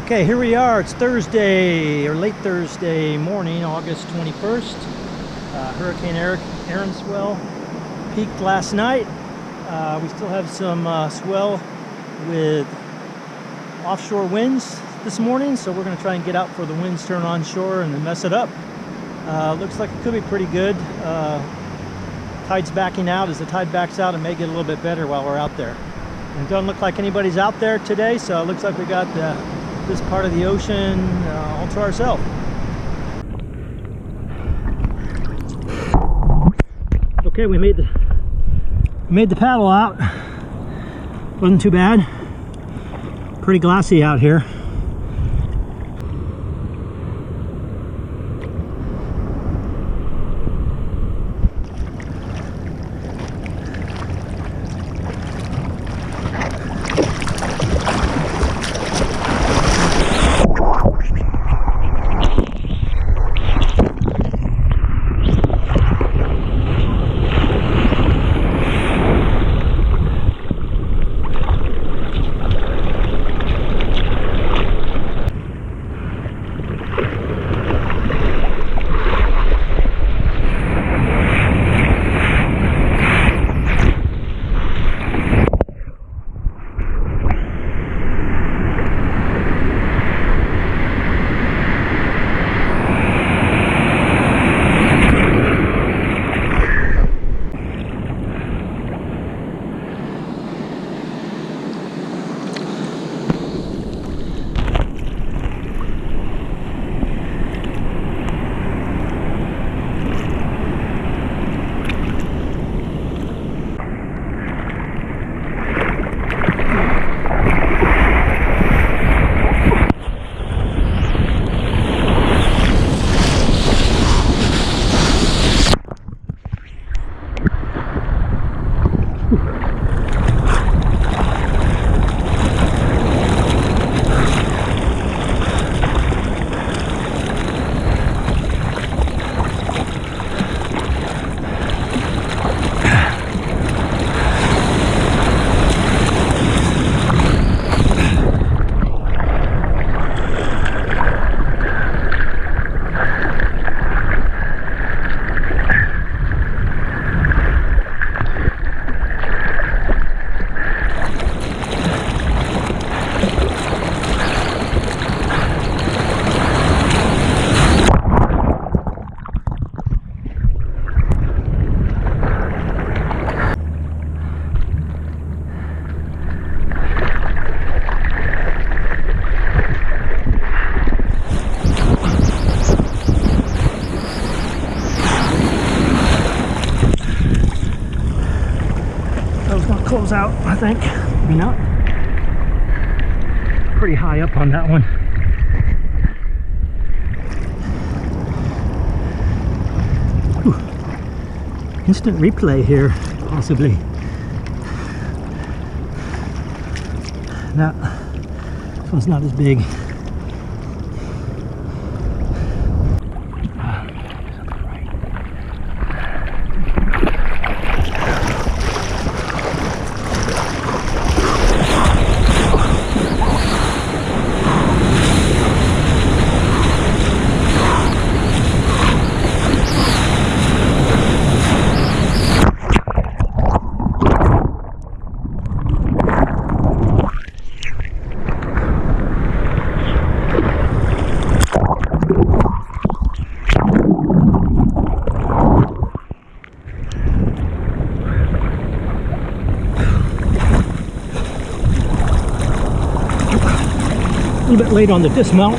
Okay, here we are. It's Thursday, or late Thursday morning, August 21st. Hurricane Erin swell peaked last night. We still have some swell with offshore winds this morning, so we're going to try and get out before the winds turn onshore and then mess it up. Looks like it could be pretty good. Tide's backing out. As the tide backs out, it may get a little bit better while we're out there. And it doesn't look like anybody's out there today, so it looks like we got this part of the ocean all to ourselves. Okay, we made the paddle out. Wasn't too bad. Pretty glassy out here. Close out, I think. Maybe not. Pretty high up on that one. Whew. Instant replay here, possibly. This one's not as big. A little bit late on the dismount.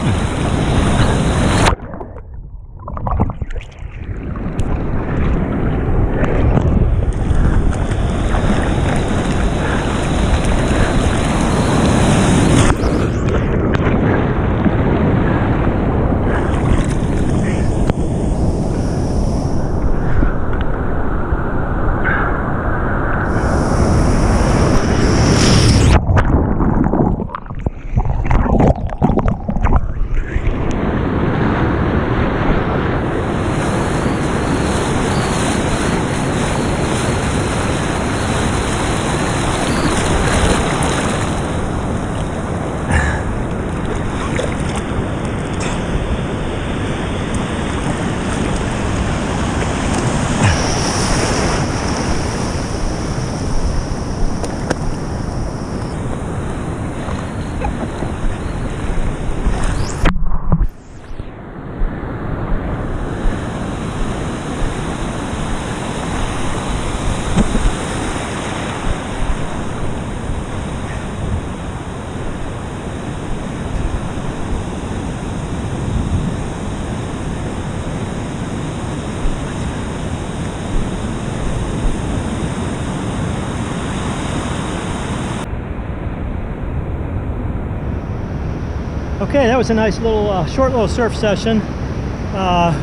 Okay, that was a nice little short little surf session.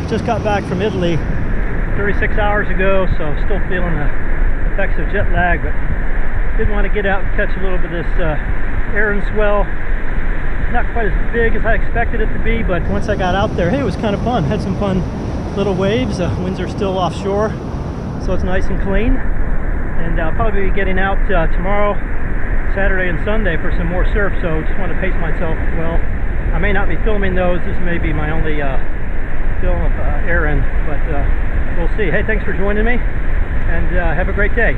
Just got back from Italy 36 hours ago, so still feeling the effects of jet lag, but did want to get out and catch a little bit of this Erin swell. Not quite as big as I expected it to be, but once I got out there, hey, it was kind of fun. Had some fun little waves. Winds are still offshore, so it's nice and clean. And I'll probably be getting out tomorrow, Saturday and Sunday for some more surf, so just want to pace myself well. I may not be filming those. This may be my only film of Erin, but we'll see. Hey, thanks for joining me, and have a great day.